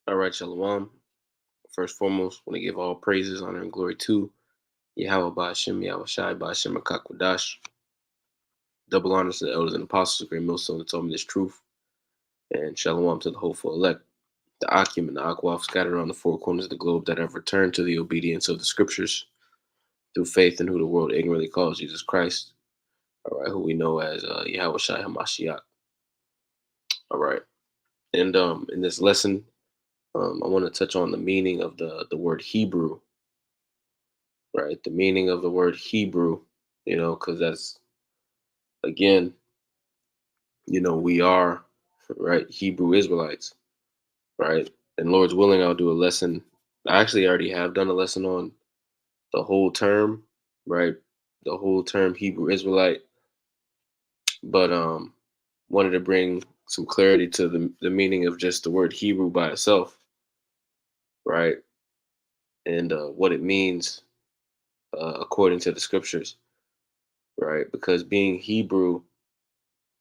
All right, Shalom. First and foremost, want to give all praises, honor, and glory to Yahweh Ba'ashem, Yahweh Shai Ba'ashem Akakwadash. Double honors to the elders and apostles, the great millstone that told me this truth. And Shalom to the hopeful elect, the Akim and the Akwaf scattered around the four corners of the globe that have returned to the obedience of the scriptures through faith in who the world ignorantly calls Jesus Christ. All right, who we know as Yahweh Shai HaMashiach. All right. And in this lesson, I want to touch on the meaning of the word Hebrew, right? The meaning of the word Hebrew, because that's, again, we are, right, Hebrew Israelites, right? And Lord's willing, I'll do a lesson. I actually already have done a lesson on the whole term, right? The whole term Hebrew Israelite, but wanted to bring some clarity to the meaning of just the word Hebrew by itself, right? And what it means according to the scriptures, right? Because being Hebrew,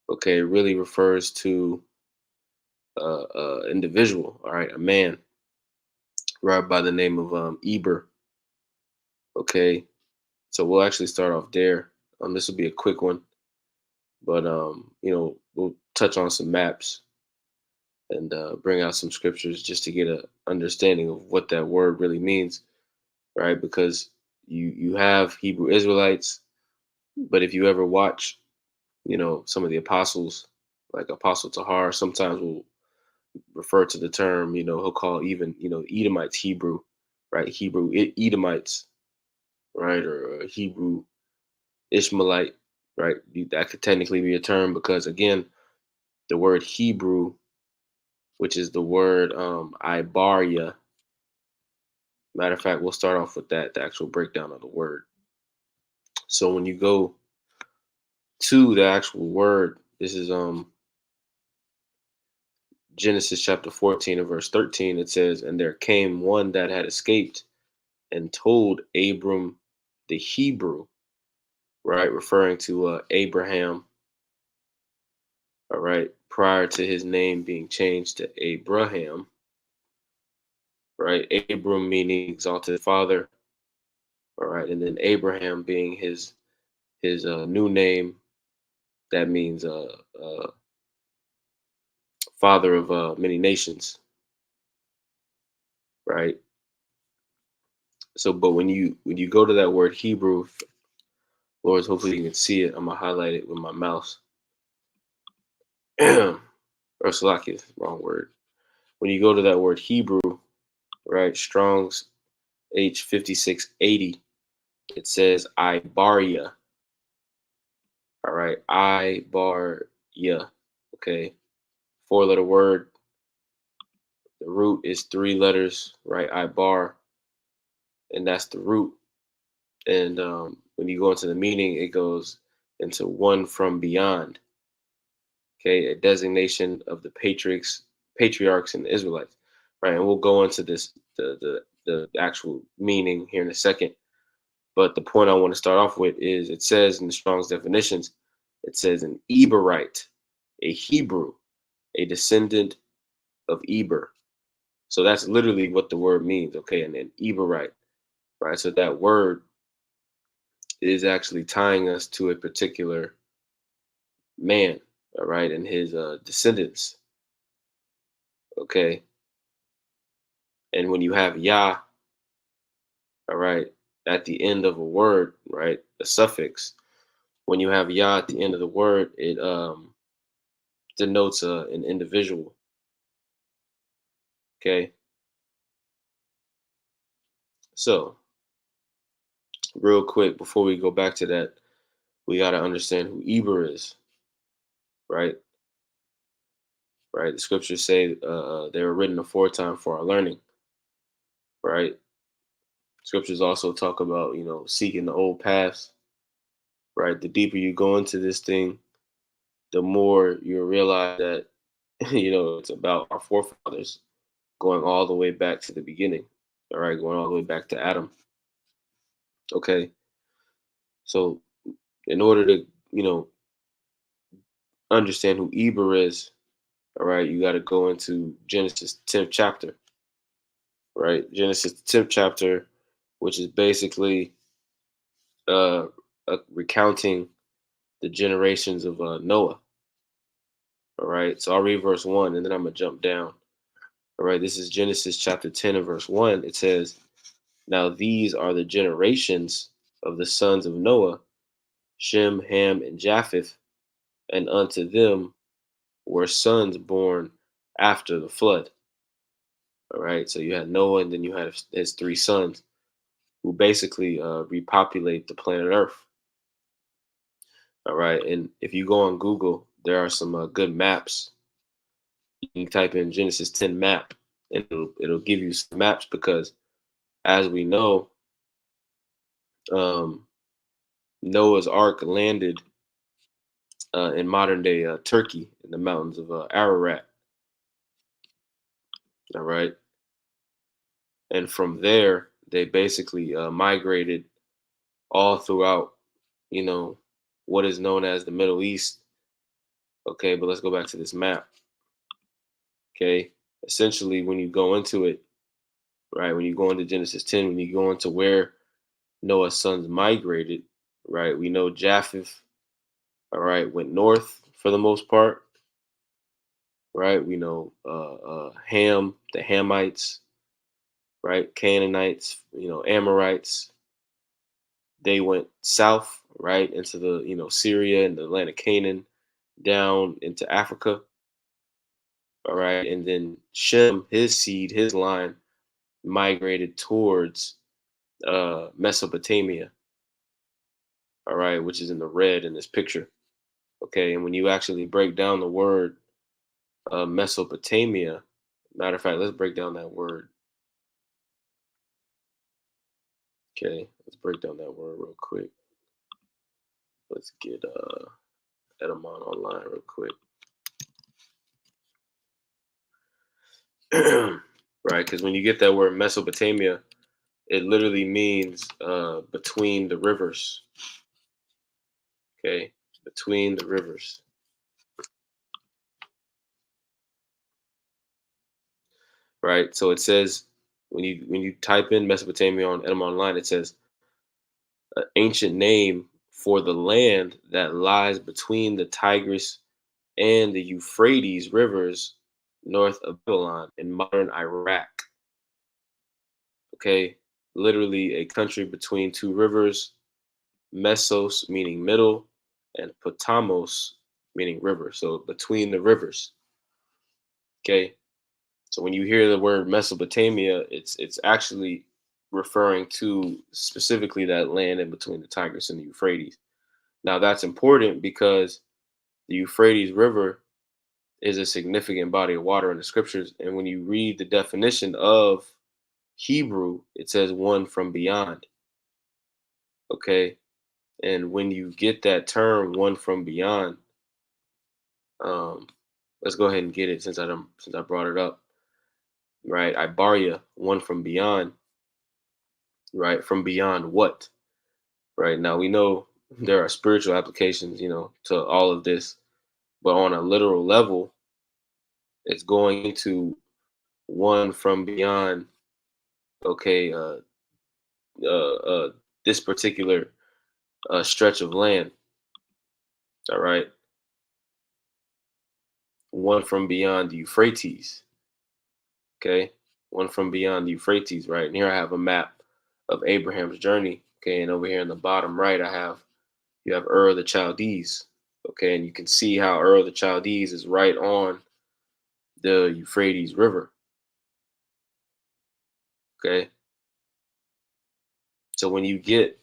okay, really refers to individual, all right, a man, right, by the name of Eber. Okay, so we'll actually start off there. This will be a quick one, but we'll touch on some maps and bring out some scriptures just to get a understanding of what that word really means, right? Because you have Hebrew Israelites, but if you ever watch, some of the apostles, like Apostle Tahar, sometimes will refer to the term, he'll call even, Edomites Hebrew, right? Hebrew Edomites, right? Or Hebrew Ishmaelite, right? That could technically be a term because, again, the word Hebrew, which is the word Ibaria. Matter of fact, we'll start off with that, the actual breakdown of the word. So when you go to the actual word, this is Genesis chapter 14 and verse 13. It says, "And there came one that had escaped and told Abram the Hebrew," right? Referring to Abraham, all right, prior to his name being changed to Abraham, right? Abram meaning exalted father, all right, and then Abraham being his new name, that means father of many nations, right? So, but when you go to that word Hebrew, Lord, hopefully you can see it. I'm gonna highlight it with my mouse. Or Salakia, wrong word. When you go to that word Hebrew, right? Strong's H5680, it says Ibaria. All right, Ibaria. Okay, four-letter word. The root is three letters, right? Ibar, and that's the root. And when you go into the meaning, it goes into one from beyond. Okay, a designation of the patriarchs, and the Israelites, right? And we'll go into this the actual meaning here in a second. But the point I want to start off with is it says in the Strong's definitions, it says an Eberite, a Hebrew, a descendant of Eber. So that's literally what the word means, okay? And an Eberite, right? So that word is actually tying us to a particular man, all right, and his descendants, okay? And when you have Yah, all right, at the end of a word, right, a suffix, when you have Yah at the end of the word, it denotes an individual, okay? So, real quick, before we go back to that, we got to understand who Eber is, right? Right? The scriptures say they were written aforetime for our learning, right? Scriptures also talk about, seeking the old paths, right? The deeper you go into this thing, the more you realize that, it's about our forefathers going all the way back to the beginning, all right? Going all the way back to Adam, okay? So, in order to, understand who Eber is, all right, you got to go into Genesis 10th chapter, right? Genesis the 10th chapter, which is basically uh, recounting the generations of Noah. All right, so I'll read verse 1 and then I'm gonna jump down. All right, this is Genesis chapter 10 and verse 1. It says, "Now these are the generations of the sons of Noah, Shem, Ham, and Japheth, and unto them were sons born after the flood." All right, so you had Noah, and then you had his three sons, who basically repopulate the planet Earth. All right, and if you go on Google, there are some good maps. You can type in Genesis 10 map, and it'll give you some maps because, as we know, um, Noah's Ark landed in modern day Turkey in the mountains of Ararat. All right, and from there they basically migrated all throughout, you know, what is known as the Middle East. Okay, but let's go back to this map. Okay, essentially, when you go into it, right, when you go into Genesis 10, when you go into where Noah's sons migrated, right, we know Japheth, all right, went north for the most part, right? We know Ham, the Hamites, right, Canaanites, Amorites, they went south, right, into the, Syria and the land of Canaan, down into Africa, all right, and then Shem, his seed, his line, migrated towards Mesopotamia, all right, which is in the red in this picture. Okay, and when you actually break down the word Mesopotamia, matter of fact, let's break down that word. Okay, let's break down that word real quick. Let's get Edamon online real quick. Right, because when you get that word Mesopotamia, it literally means between the rivers. Okay, between the rivers. Right, so it says when you type in Mesopotamia on Edom Online, it says an ancient name for the land that lies between the Tigris and the Euphrates rivers north of Babylon in modern Iraq. Okay, literally a country between two rivers, Mesos meaning middle, and Potamos meaning river. So between the rivers. Okay, so when you hear the word Mesopotamia, it's actually referring to specifically that land in between the Tigris and the Euphrates. Now that's important because the Euphrates River is a significant body of water in the scriptures. And when you read the definition of Hebrew, it says one from beyond. Okay. And when you get that term, one from beyond, um, let's go ahead and get it since I brought it up. Right. Ibaria, one from beyond, right? From beyond what? Right. Now we know there are spiritual applications, to all of this, but on a literal level, it's going into one from beyond, okay, this particular stretch of land. All right, one from beyond the Euphrates. Okay, one from beyond the Euphrates. Right, and here I have a map of Abraham's journey. Okay, and over here in the bottom right, you have Ur of the Chaldees. Okay, and you can see how Ur of the Chaldees is right on the Euphrates River. Okay, so when you get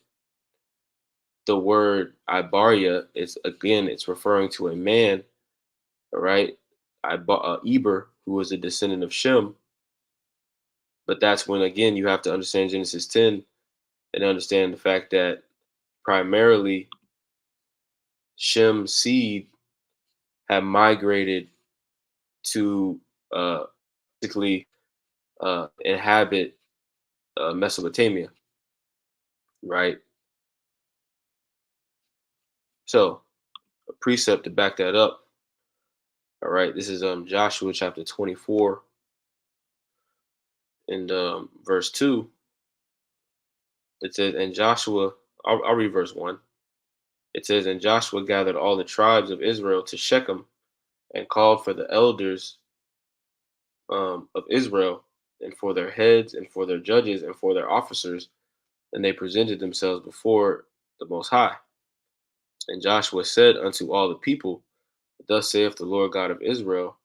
the word Ibaria, it's referring to a man. All right, Eber, who was a descendant of Shem. But that's when, again, you have to understand Genesis 10 and understand the fact that primarily Shem's seed have migrated to basically inhabit Mesopotamia, right? So, a precept to back that up. All right, this is Joshua chapter 24 in verse 2, it says, and Joshua, I'll read verse 1. It says, and Joshua gathered all the tribes of Israel to Shechem and called for the elders of Israel and for their heads and for their judges and for their officers. And they presented themselves before the Most High. And Joshua said unto all the people, thus saith the Lord God of Israel,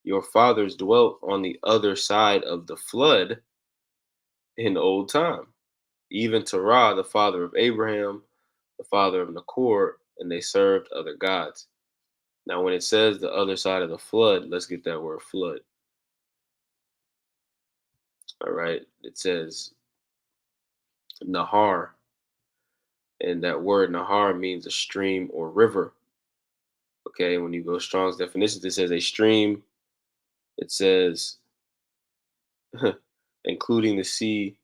your fathers dwelt on the other side of the flood in old time, even Terah, the father of Abraham, the father of Nachor, and they served other gods. Now, when it says the other side of the flood, let's get that word flood. All right. It says Nahar, and that word Nahar means a stream or river. Okay. When you go Strong's definitions, it says a stream. It says, including the sea,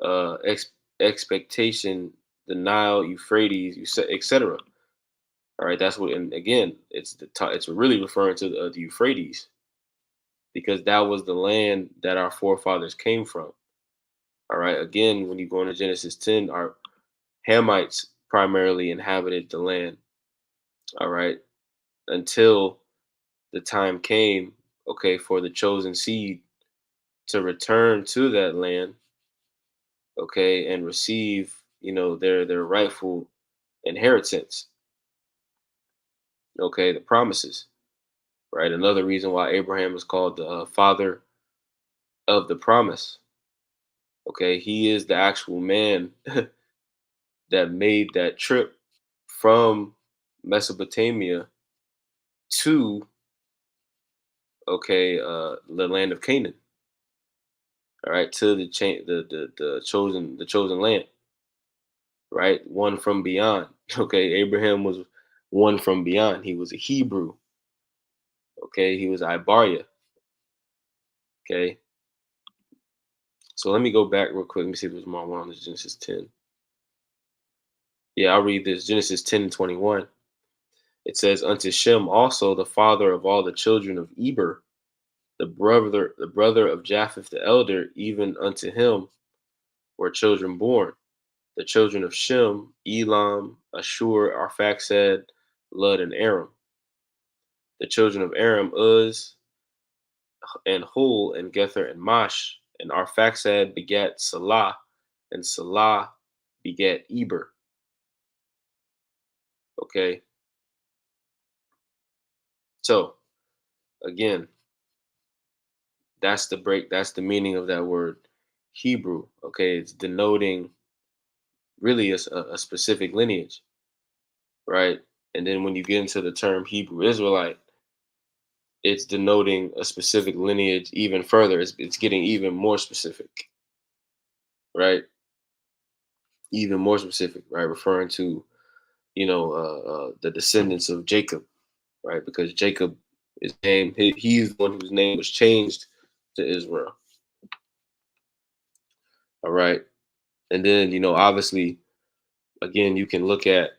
uh, ex- expectation, the Nile, Euphrates, etc. All right, that's what, and again, it's really referring to the Euphrates, because that was the land that our forefathers came from. All right, again, when you go into Genesis 10, our Hamites primarily inhabited the land. All right, until the time came, okay, for the chosen seed to return to that land, okay, and receive, their rightful inheritance, okay, the promises, right? Another reason why Abraham is called the father of the promise. Okay, he is the actual man that made that trip from Mesopotamia to, okay, the land of Canaan. All right, to the chosen land. Right, one from beyond. Okay, Abraham was one from beyond. He was a Hebrew. Okay, he was Ibaria. Okay, so let me go back real quick. Let me see if there's more on this Genesis 10. Yeah, I'll read this. Genesis 10 and 21. It says, unto Shem also, the father of all the children of Eber, the brother of Japheth the elder, even unto him were children born. The children of Shem, Elam, Ashur, Arphaxad, Lud, and Aram. The children of Aram, Uz, and Hul, and Gether, and Mash. And Arphaxad begat Salah, and Salah begat Eber. Okay, so again, that's the meaning of that word Hebrew. Okay, it's denoting really a specific lineage, right? And then when you get into the term Hebrew Israelite, it's denoting a specific lineage even further. It's getting even more specific, right? Even more specific, right? Referring to, the descendants of Jacob, right? Because Jacob is named, he's the one whose name was changed to Israel. All right. And then, obviously, again, you can look at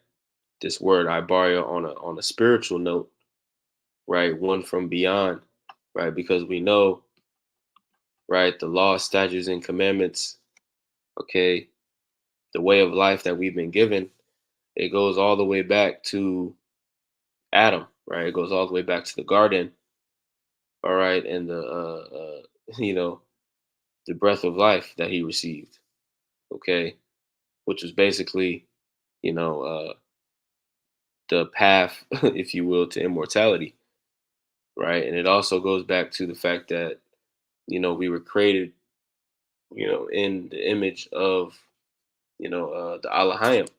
this word Ibaria on a spiritual note, right? One from beyond, right? Because we know, right, the law, statutes, and commandments, okay, the way of life that we've been given, it goes all the way back to Adam, right? It goes all the way back to the garden, all right, and you know, the breath of life that he received, okay, which was basically, you know, the path, if you will, to immortality, right? And it also goes back to the fact that, we were created, in the image of, the Alahayim,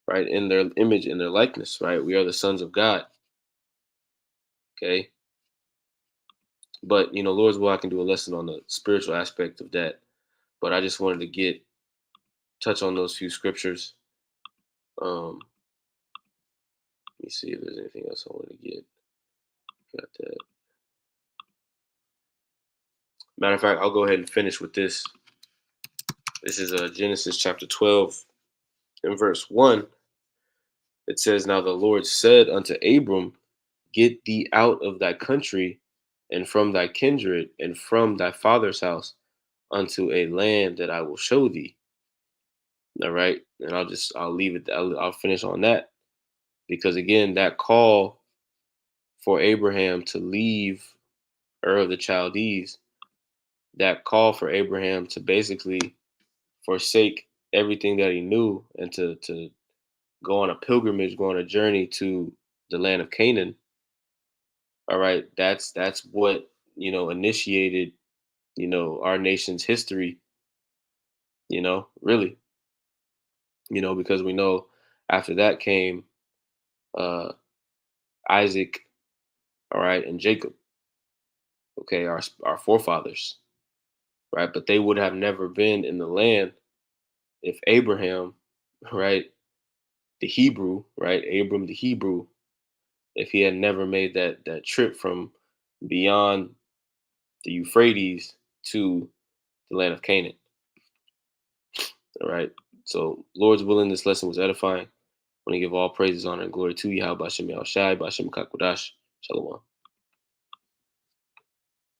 right? In their image, in their likeness, right? We are the sons of God, okay? But, Lord's will, I can do a lesson on the spiritual aspect of that. But I just wanted to touch on those few scriptures. Let me see if there's anything else I want to get. Got that. Matter of fact, I'll go ahead and finish with this. This is Genesis chapter 12 and verse 1. It says, now the Lord said unto Abram, get thee out of thy country and from thy kindred, and from thy father's house, unto a land that I will show thee. All right. And I'll leave it, I'll finish on that. Because again, that call for Abraham to leave Ur of the Chaldees, that call for Abraham to basically forsake everything that he knew and to go on a pilgrimage, go on a journey to the land of Canaan. All right, that's what initiated our nation's history. Really, because we know after that came uh, Isaac, all right, and Jacob. Okay, our forefathers, right? But they would have never been in the land if Abraham, right, the Hebrew, right, Abram the Hebrew, if he had never made that trip from beyond the Euphrates to the land of Canaan. All right. So, Lord's willing, this lesson was edifying. I want to give all praises, honor, and glory to Yahweh Bashem Yahushai, Bashem Kakwadash. Shalom.